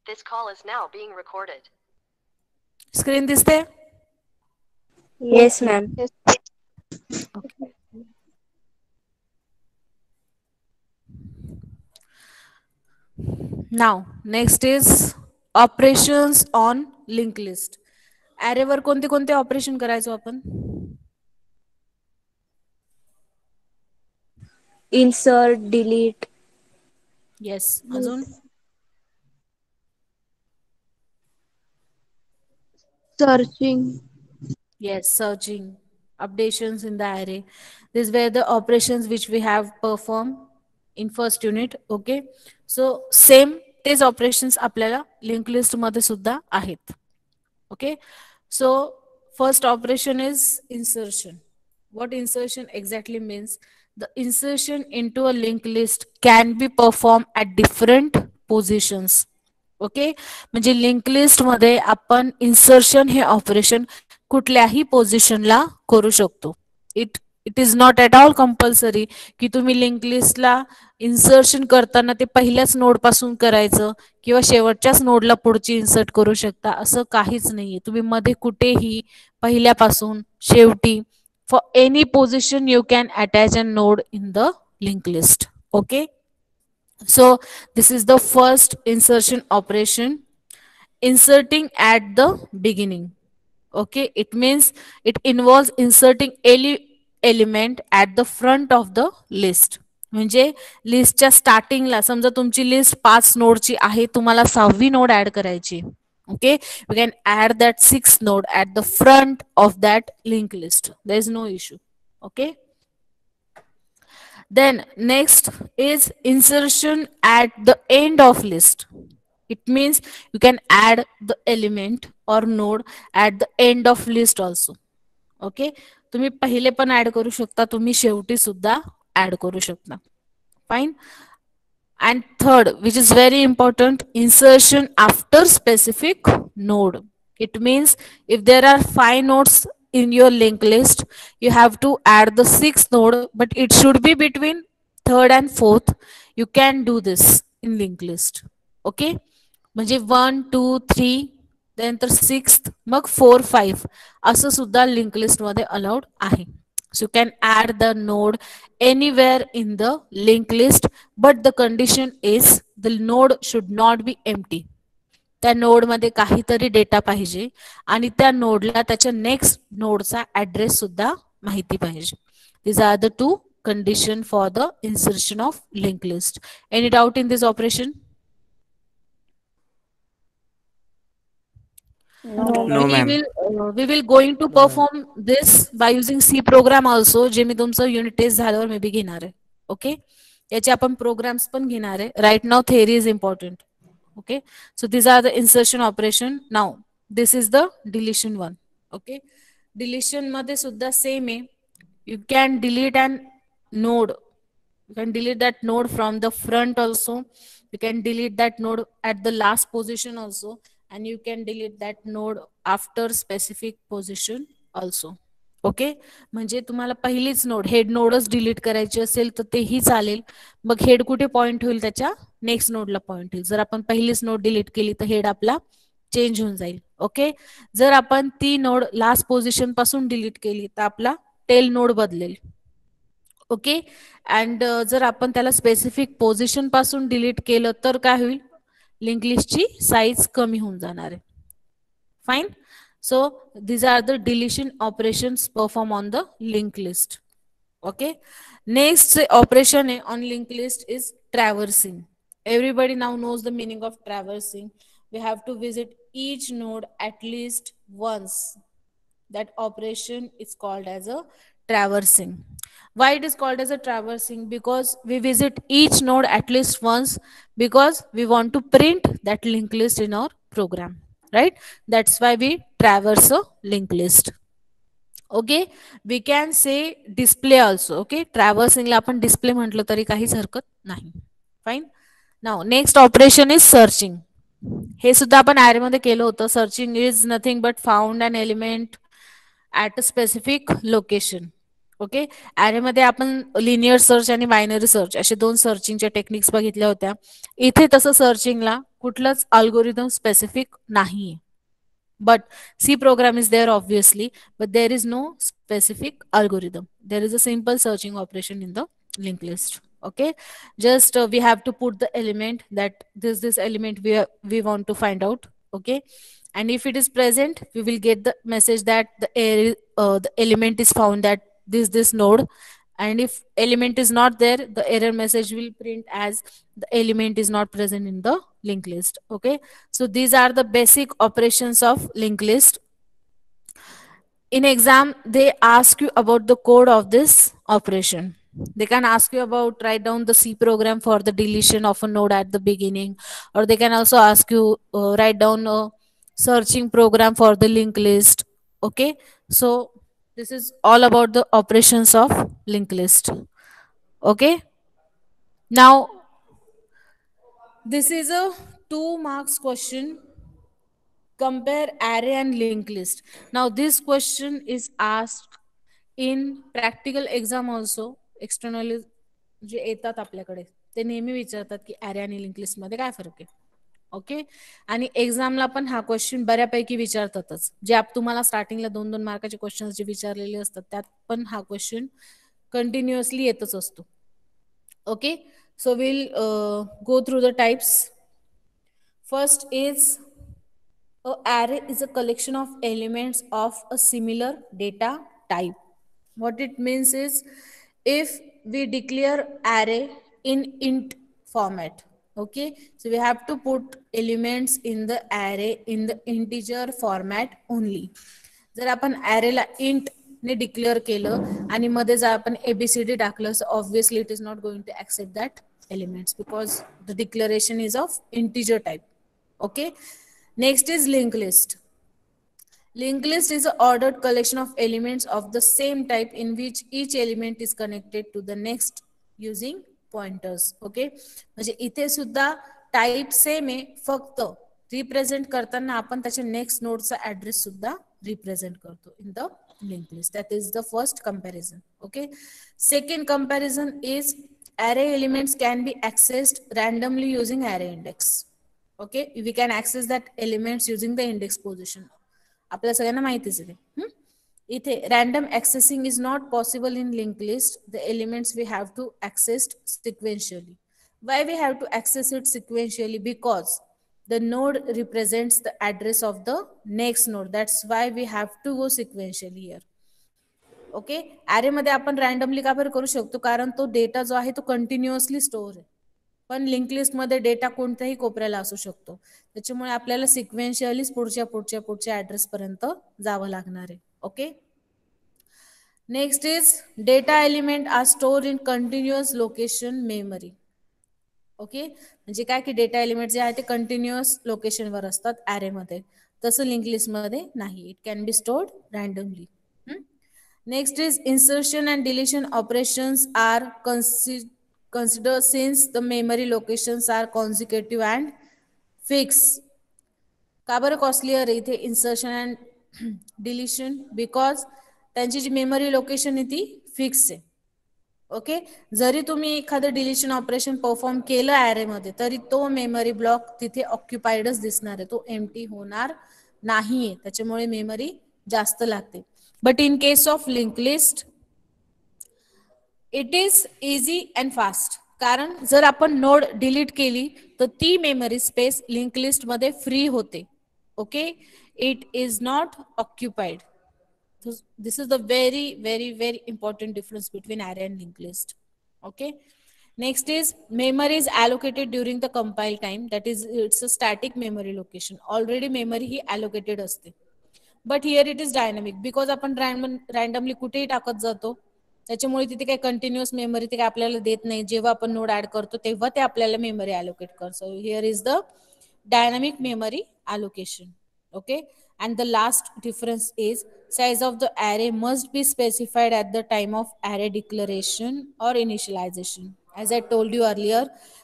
This call is now being recorded. Screen दिसते? Yes, ma'am. Yes. Okay. Now, next is operations on linked list. ॲरेवर कोणते कोणते operation करायचो आपण? Insert, delete, yes. अजून? Searching. Yes, searching, updations in the array. These were the operations which we have performed in first unit. Okay. So same तेच operations आपल्याला linked list मध्ये सुद्धा आहेत. Okay. So first operation is insertion. What insertion exactly means? The insertion into a linked list can be performed at different positions. Okay, म्हणजे link list मध्ये आपण insertion हे operation कुठल्याही पोझिशनला करू शकतो. It it is not at all compulsory की तुम्ही link लिस्टला insertion करताना ते पहिल्याच नोड पासून करायचं किंवा शेवटच्याच नोडला पुढची इन्सर्ट करू शकता, असं काहीच नाहीये. तुम्ही मध्ये कुठेही पहिल्यापासून शेवटी for any position you can attach a node in the link list. Okay, so this is the first insertion operation, inserting at the beginning. Okay, it means it involves inserting any element at the front of the list. म्हणजे लिस्टच्या स्टार्टिंगला समजा तुमची list 5 नोडची आहे, तुम्हाला 6वी node add करायची. Okay, you can add that 6 node at the front of that link list. There is no issue. Okay, then next is insertion at the end of list. It means you can add the element or node at the end of list also. Okay, तुम्ही पहिले पण add करू शकता, तुम्ही शेवटी सुद्धा add करू शकता. Fine. And third, which is very important, insertion after specific node. It means if there are 5 nodes in your linked list, you have to add the 6th node, but it should be between third and fourth. You can do this in linked list. Okay, म्हणजे 1 2 3 त्यानंतर 6th मग 4 5 असं सुद्धा link list मध्ये allowed आहे. So you can add the node anywhere in the linked list, but the condition is the node should not be empty. त्या node मध्ये काहीतरी data पाहिजे आणि त्या नोडला त्याच्या नेक्स्ट नोडचा ऍड्रेस सुद्धा माहिती पाहिजे. These are the two condition for the insertion of linked list. Any doubt in this operation? no, No, we ma'am. will we will going to perform this by using C program also, जे मी तुमचं unit test झाल्यावर may be घेणार आहे. Okay, याचे आपण programmes पण घेणार आहे. Right now theory is important. Okay, so this are the insertion operation. Now this is the deletion one. Okay, deletion मध्ये सुद्धा सेम आहे. You can delete and node, you can delete that node from the front also, you can delete that node at the last position also, and you can delete that node after specific position also. Okay, म्हणजे तुम्हाला पहिलीच node head नोडच delete करायची असेल तर तेही चालेल. मग head कुठे point होईल? त्याच्या नेक्स्ट नोडला पॉइंट होईल. जर आपण पहिलीच नोड डिलीट केली तर हेड आपला चेंज होऊन जाईल. ओके, जर आपण ती नोड लास्ट पोझिशन पासून डिलीट केली तर आपला टेल नोड बदलेल. ओके, अँड जर आपण त्याला स्पेसिफिक पोझिशन पासून डिलीट केलं तर काय होईल? लिंक लिस्टची साईज कमी होऊन जाणार आहे. Fine. So these are the deletion operations performed on the linked list. Okay, next operation on linked list is traversing. Everybody now knows the meaning of traversing. We have to visit each node at least once. That operation is called as a traversing. Why it is called as a traversing? Because we visit each node at least once, because we want to print that linked list in our program, right? That's why we traverse a linked list. Okay, we can say display also. Okay, ट्रॅव्हर्सिंगला आपण display म्हटलं तरी काहीच हरकत नाही. Fine. Now next operation is searching. हे सुद्धा आपण ऍरे मध्ये केलं होतं. Searching is nothing but found an element at a specific location. Okay. ॲरेमध्ये आपण लिनियर सर्च आणि बायनरी सर्च असे 2 सर्चिंगच्या टेक्निक्स बघितल्या होत्या. इथे तसं सर्चिंगला कुठलंच अल्गोरिदम स्पेसिफिक नाहीये. But C program is there obviously, but there is no specific algorithm. There is a simple searching operation in the linked list. Okay, just we have to put the element that this element we want to find out. Okay, and if it is present, we will get the message that the element is found at this node. And if element is not there, the error message will print as the element is not present in the linked list. Okay, so these are the basic operations of linked list. In exam, they ask you about the code of this operation. They can ask you about write down the C program for the deletion of a node at the beginning, or they can also ask you write down a searching program for the linked list. Okay, so this is all about the operations of linked list. Okay, now this is a 2 marks question. Compare array and linked list. Now this question is asked in practical exam also. Externally जे येतात आपल्याकडे ते नेहमी विचारतात की array आणि linked list मध्ये काय फरक आहे. ओके, आणि एक्झामला पण हा क्वेश्चन बऱ्यापैकी विचारतातच. जे तुम्हाला स्टार्टिंगला 2-2 मार्काचे क्वेश्चन्स जे विचारलेले असतात त्यात पण हा क्वेश्चन कंटिन्युअसली येतच असतो. Okay, so we'll go through the types. First is a array is a collection of elements of a similar data type. What it means is if we declare array in int format, okay, so we have to put elements in the array in the integer format only. जर आपण arrayला int ने declare केलं आणि मध्ये जर आपण ABCD टाकलं, so obviously it is not going to accept that elements because the declaration is of integer type. Okay, next is linked list. Linked list is an ordered collection of elements of the same type in which each element is connected to the next using pointers. Okay, म्हणजे इथे सुद्धा type same आहे, फक्त represent करताना आपण त्याच्या next नोडचा address सुद्धा represent करतो in the linked list. That is the first comparison. Okay, second comparison is array elements can be accessed randomly using array index. Okay, we can access that elements using the index position. आपल्या सगळ्यांना माहितीच आहे. इथे random accessing is not possible in linked list. The elements we have to access sequentially. Why we have to access it sequentially? Because the node represents the address of the next node. That's why we have to go sequentially here. Okay, array मध्ये आपण randomly का बरं करू शकतो? कारण तो data जो आहे तो कंटिन्युअसली स्टोअर आहे. पण लिंक लिस्ट मध्ये डेटा कोणत्याही कोपऱ्याला असू शकतो. त्याच्यामुळे आपल्याला सिक्वेन्शियलीच पुढच्या ऍड्रेस पर्यंत जावं लागणार आहे. Okay, next is data element are store in continuous location memory. Okay, म्हणजे काय की डेटा एलिमेंट जे आहे ते कंटिन्युअस लोकेशनवर असतात array मध्ये, तसं लिंक लिस्ट मध्ये नाही. It can be stored randomly. Next is insertion and deletion operations are considered since the memory locations are consecutive and fixed. का बरं कॉस्टलियर आहे इथे insertion and deletion? बिकॉज त्यांची जी मेमरी लोकेशन आहे ती फिक्स आहे. ओके, जरी तुम्ही एखादं डिलिशन ऑपरेशन परफॉर्म केलं array मध्ये तरी तो मेमरी ब्लॉक तिथे ऑक्युपाइडच दिसणार आहे, तो एम्प्टी होणार नाहीये. त्याच्यामुळे मेमरी जास्त लागते. But in case of link list it is easy and fast. कारण जर आपण नोड डिलीट केली तर ती मेमरी स्पेस लिंक लिस्ट मध्ये फ्री होते. Okay, it is not occupied. This is the very important difference between array and linked list. Okay, next is memory is allocated during the compile time. That is, it's a static memory location. Already memory he allocated असते. But here it is dynamic because आपण randomly कुठेही टाकत जातो. त्याच्यामुळे तिथे काही continuous memory ते आपल्याला देत नाही. जेव्हा आपण नोड ऍड करतो तेव्हा ते आपल्याला मेमरी अलोकेट करतो. Here is the dynamic memory allocation. Okay, and the last difference is size of the array must be specified at the time of array declaration or initialization. As I told you earlier,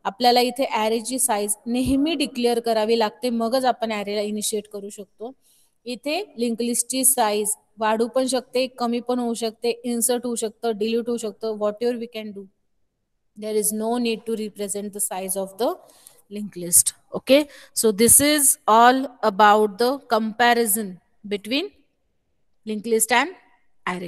आपल्याला इथे array ची size नेहमी declare करावी लागते, मगच आपण array ला initiate करू शकतो. इथे लिंक लिस्टची साईज वाढू पण शकते, कमी पण होऊ शकते, इन्सर्ट होऊ शकतं, डिलीट होऊ शकतं, whatever we can do. There is no need to represent the size of the linked list. Okay, so this is all about the comparison between linked list and